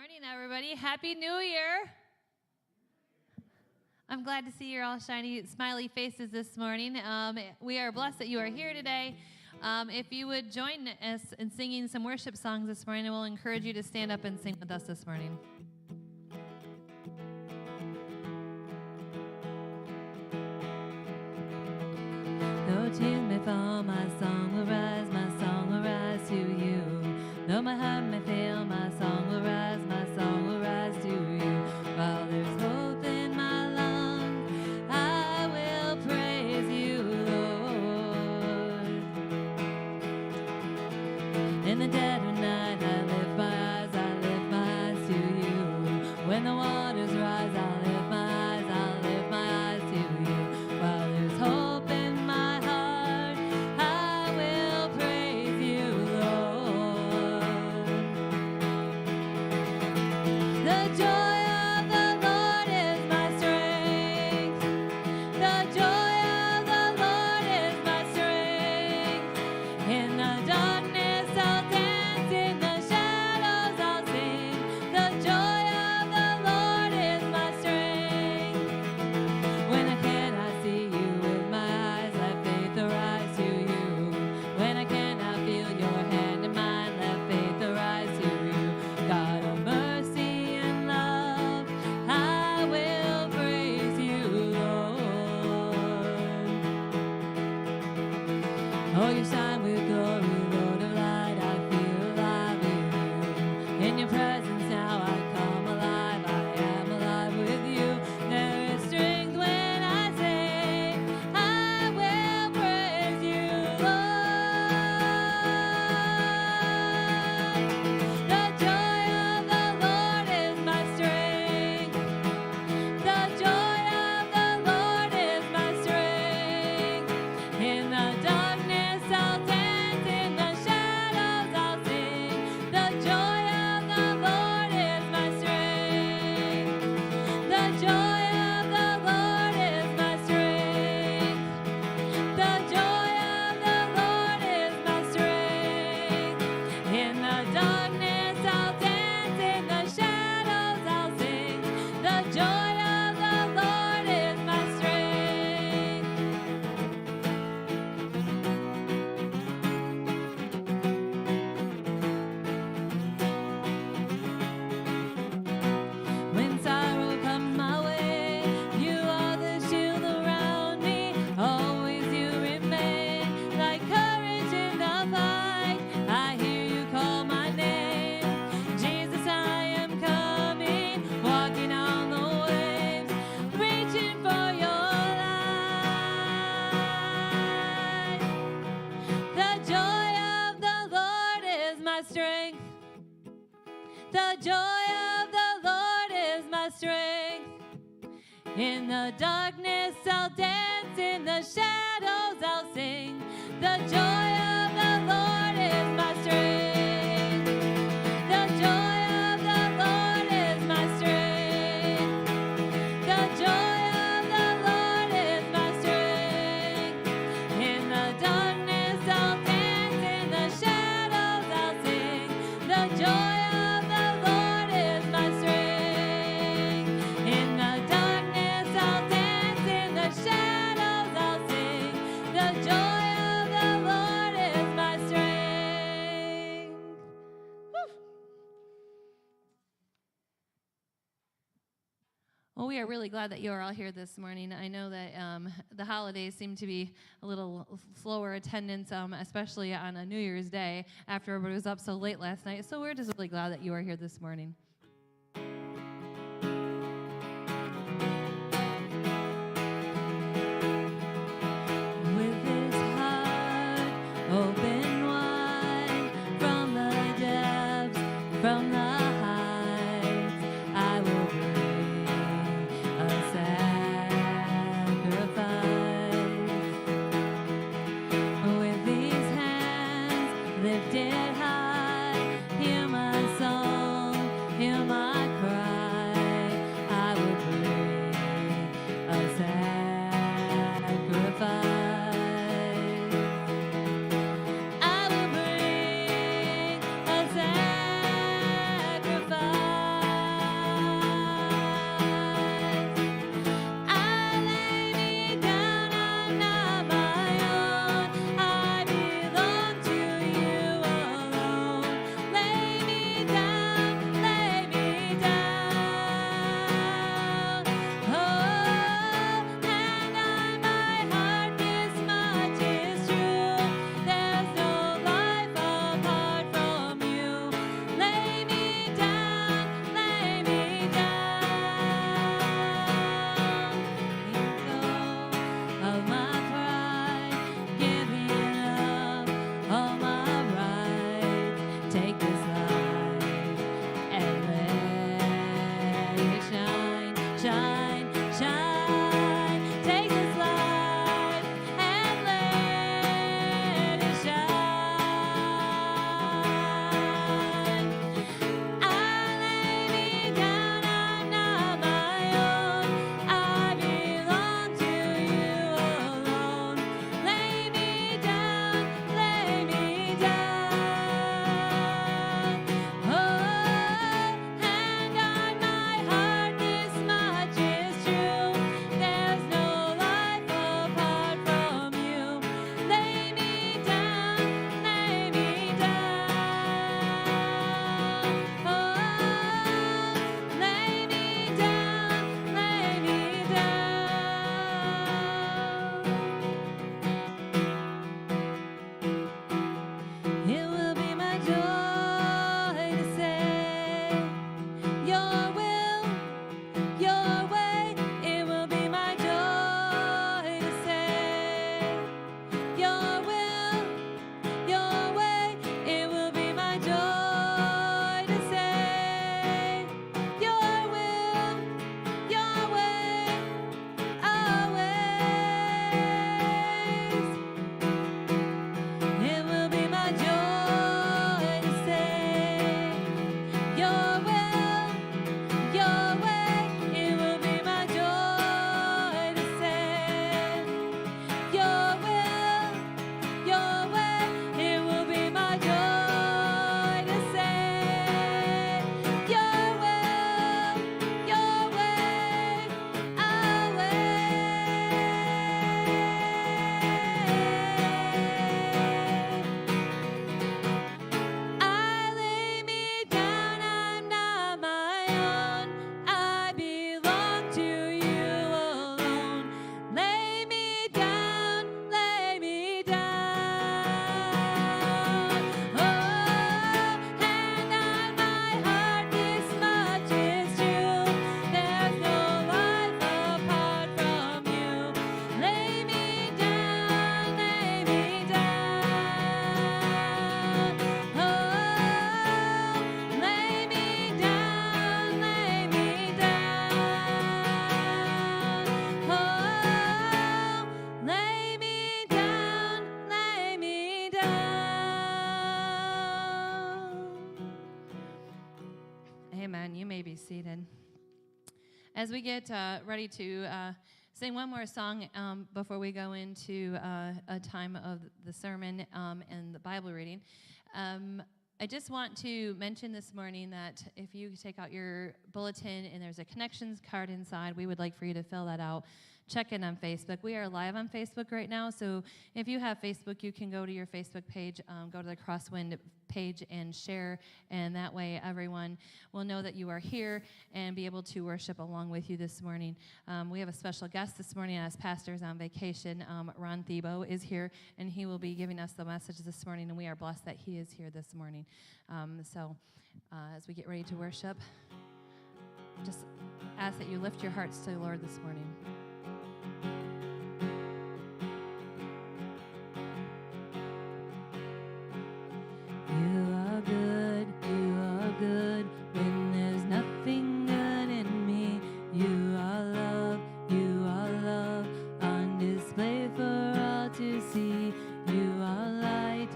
Morning, everybody. Happy New Year. I'm glad to see your all shiny, smiley faces this morning. We are blessed that you are here today. If you would join us in singing some worship songs this morning, we'll encourage you to stand up and sing with us this morning. Though tears may fall, my song will rise to you. Though my heart may fail, my song will rise to you. While there's hope in my lungs, I will praise you, Lord. In the dead of night, I lift my eyes to you. When the waters rise, I'll lift my eyes to you. While there's hope in my heart, I will praise you, Lord. The joy of the Lord is my strength. The joy of the Lord is my strength. In the darkness I'll dance, in the shadows I'll sing. The joy of the Lord is my strength. When I cannot see you with my eyes, let faith arise to you. When I cannot feel your hand in mine, let faith arise to you. God of mercy and love, I will praise you, Lord. Oh, you shine with glory, Lord of light, I feel alive with you. In your presence now I come alive, I am alive with you. There is strength when I say, I will praise you, Lord. The joy of the Lord is my strength. The joy of the Lord is my strength. In the darkness I'll dance, in the shadows I'll sing. The joy of the Lord is my strength. The joy of the Lord is my strength. The joy of the Lord is my strength. In the darkness I'll dance, in the shadows I'll sing. The joy of the Lord is my strength. When sorrow comes my way, you are the shield around me. Always you remain like courage in the fight. I hear you call my name. Jesus, I am coming, walking on the waves, reaching for your light. The joy of the Lord is my strength. The joy of the Lord is my strength. In the darkness I'll dance, in the shadows I'll sing. The joy of the Lord is my strength. The joy of the Lord is my strength. The joy of the Lord is my strength. In the darkness I'll dance, in the shadows I'll sing. The joy of the Lord is my strength. In the darkness I'll dance, in the shadows I'll sing. The joy of the Lord is my strength. Woo. Well, we are really glad that you are all here this morning. I know that the holidays seem to be a little slower attendance, especially on a New Year's Day after everybody was up so late last night. So we're just really glad that you are here this morning. With his heart open wide, from the depths, from the heights, I will bring a sacrifice. With these hands lifted high, hear my song, hear may be seated. As we get ready to sing one more song before we go into a time of the sermon and the Bible reading, I just want to mention this morning that if you take out your bulletin and there's a connections card inside, we would like for you to fill that out. Check in on Facebook. We are live on Facebook right now, so if you have Facebook, you can go to your Facebook page, go to the Crosswind page and share, and that way everyone will know that you are here and be able to worship along with you this morning. We have a special guest this morning as pastor's on vacation. Ron Thiebaud is here, and he will be giving us the message this morning, and we are blessed that he is here this morning. So as we get ready to worship, just ask that you lift your hearts to the Lord this morning. You are good when there's nothing good in me. You are love on display for all to see. You are light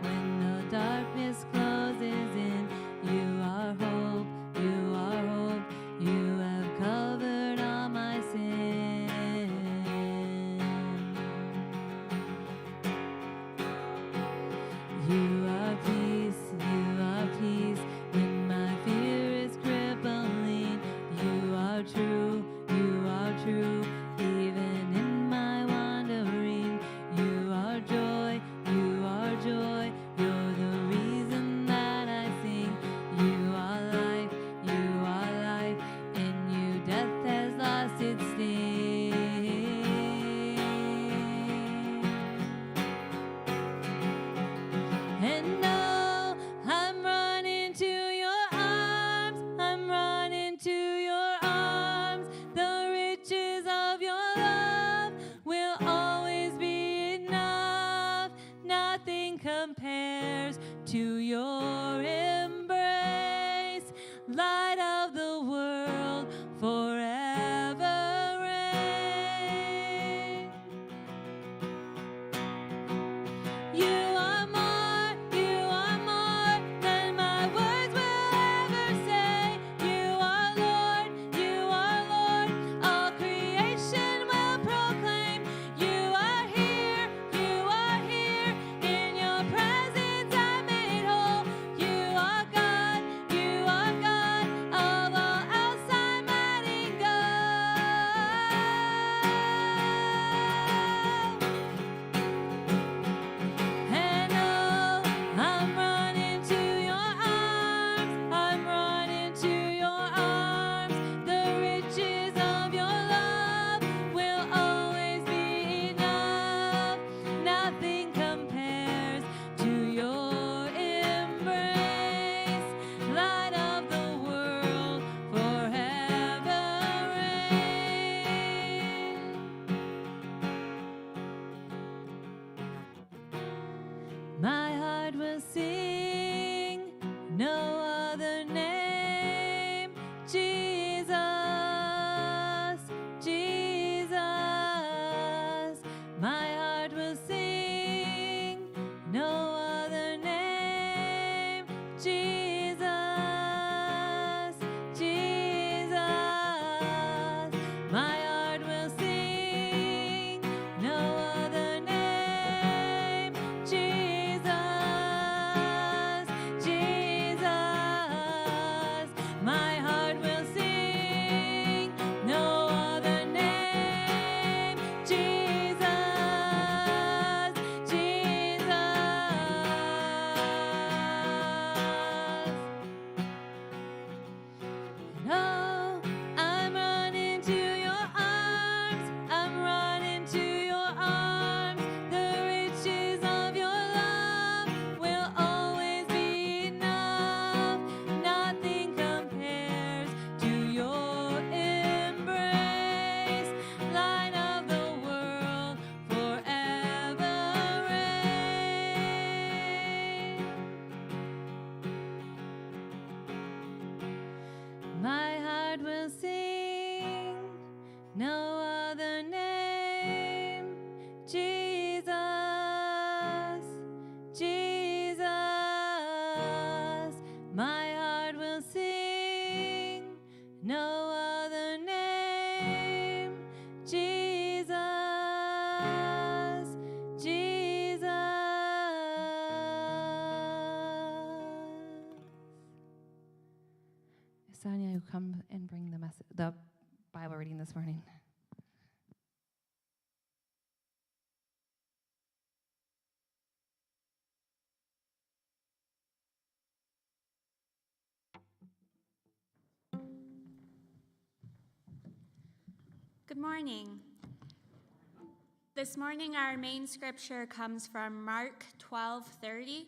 when the darkness closes in. You are hope, you have covered name, Jesus, Jesus. Sonia, you come and bring the Bible reading this morning. Good morning. This morning our main scripture comes from Mark 12:30.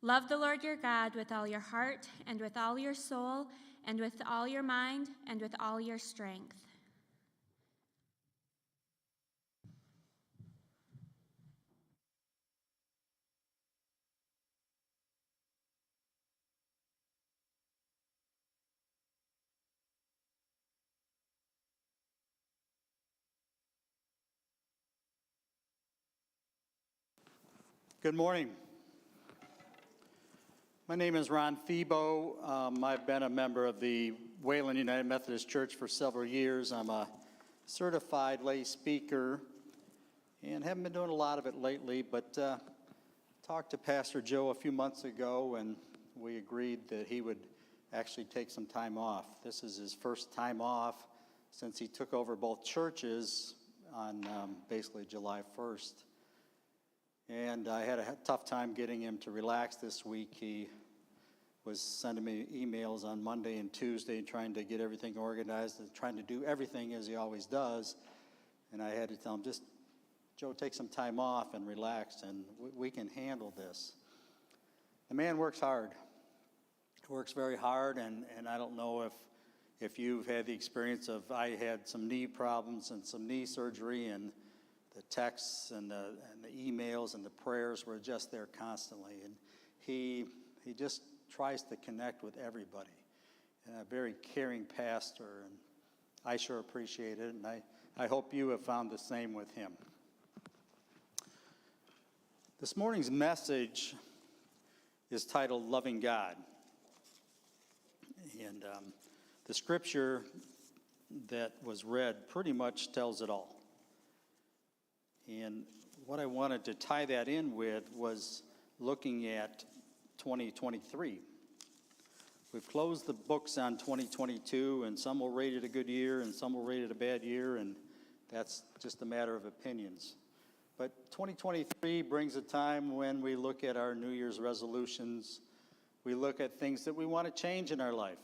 Love the Lord your God with all your heart and with all your soul and with all your mind and with all your strength. Good morning. My name is Ron Febo. I've been a member of the Wayland United Methodist Church for several years. I'm a certified lay speaker and haven't been doing a lot of it lately, but talked to Pastor Joe a few months ago and we agreed that he would actually take some time off. This is his first time off since he took over both churches on basically July 1st. And I had a tough time getting him to relax this week. He was sending me emails on Monday and Tuesday trying to get everything organized and trying to do everything as he always does. And I had to tell him, just, Joe, take some time off and relax, and we can handle this. The man works hard. He works very hard, and I don't know if you've had the experience of, I had some knee problems and some knee surgery, and the texts and the emails and the prayers were just there constantly. And he just tries to connect with everybody. And a very caring pastor, and I sure appreciate it. And I hope you have found the same with him. This morning's message is titled Loving God. And the scripture that was read pretty much tells it all. And what I wanted to tie that in with was looking at 2023. We've closed the books on 2022, and some will rate it a good year, and some will rate it a bad year, and that's just a matter of opinions. But 2023 brings a time when we look at our New Year's resolutions. We look at things that we want to change in our life.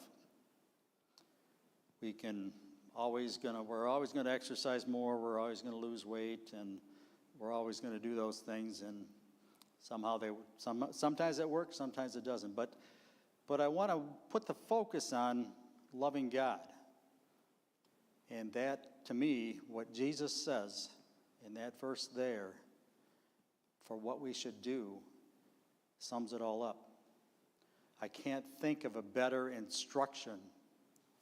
We're always going to exercise more, we're always going to lose weight, and we're always going to do those things, and somehow sometimes it works, sometimes it doesn't. But I want to put the focus on loving God. And that, to me, what Jesus says in that verse there, for what we should do, sums it all up. I can't think of a better instruction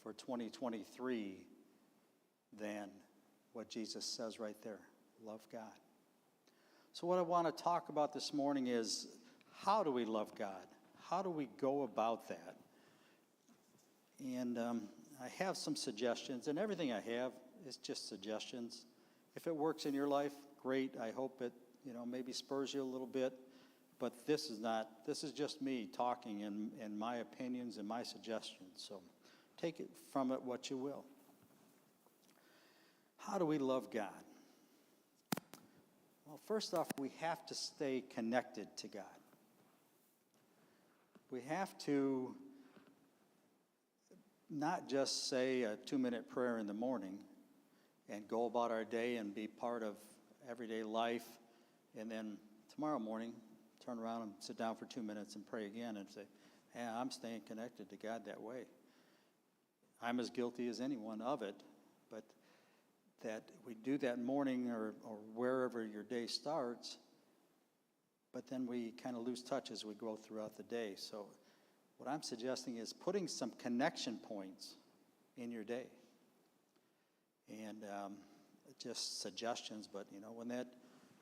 for 2023 than what Jesus says right there. Love God. So what I want to talk about this morning is, how do we love God? How do we go about that? And I have some suggestions, and everything I have is just suggestions. If it works in your life, great. I hope it, maybe spurs you a little bit. But this is just me talking and my opinions and my suggestions. So take it from it what you will. How do we love God? Well, first off, we have to stay connected to God. We have to not just say a 2-minute prayer in the morning and go about our day and be part of everyday life, and then tomorrow morning turn around and sit down for 2 minutes and pray again and say, hey, I'm staying connected to God that way. I'm as guilty as anyone of it, but that we do that morning or wherever your day starts, but then we kind of lose touch as we go throughout the day. So what I'm suggesting is putting some connection points in your day. And just suggestions, but when that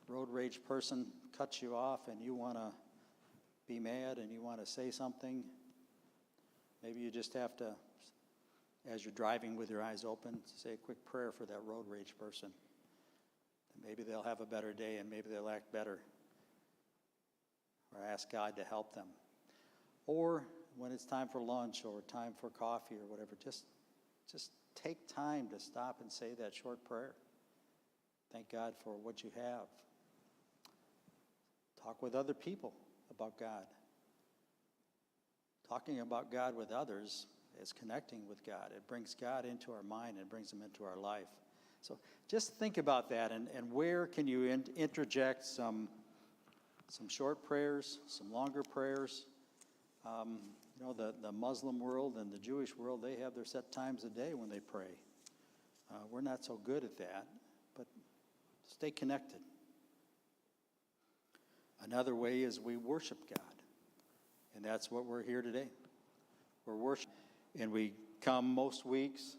road rage person cuts you off and you want to be mad and you want to say something, maybe you just have to as you're driving with your eyes open, say a quick prayer for that road rage person. And maybe they'll have a better day and maybe they'll act better. Or ask God to help them. Or when it's time for lunch or time for coffee or whatever, just take time to stop and say that short prayer. Thank God for what you have. Talk with other people about God. Talking about God with others is connecting with God. It brings God into our mind and brings him into our life. So just think about that, and where can you interject some short prayers, some longer prayers. The Muslim world and the Jewish world, they have their set times a day when they pray. We're not so good at that, but stay connected. Another way is we worship God, and that's what we're here today. We're worshiping, and we come most weeks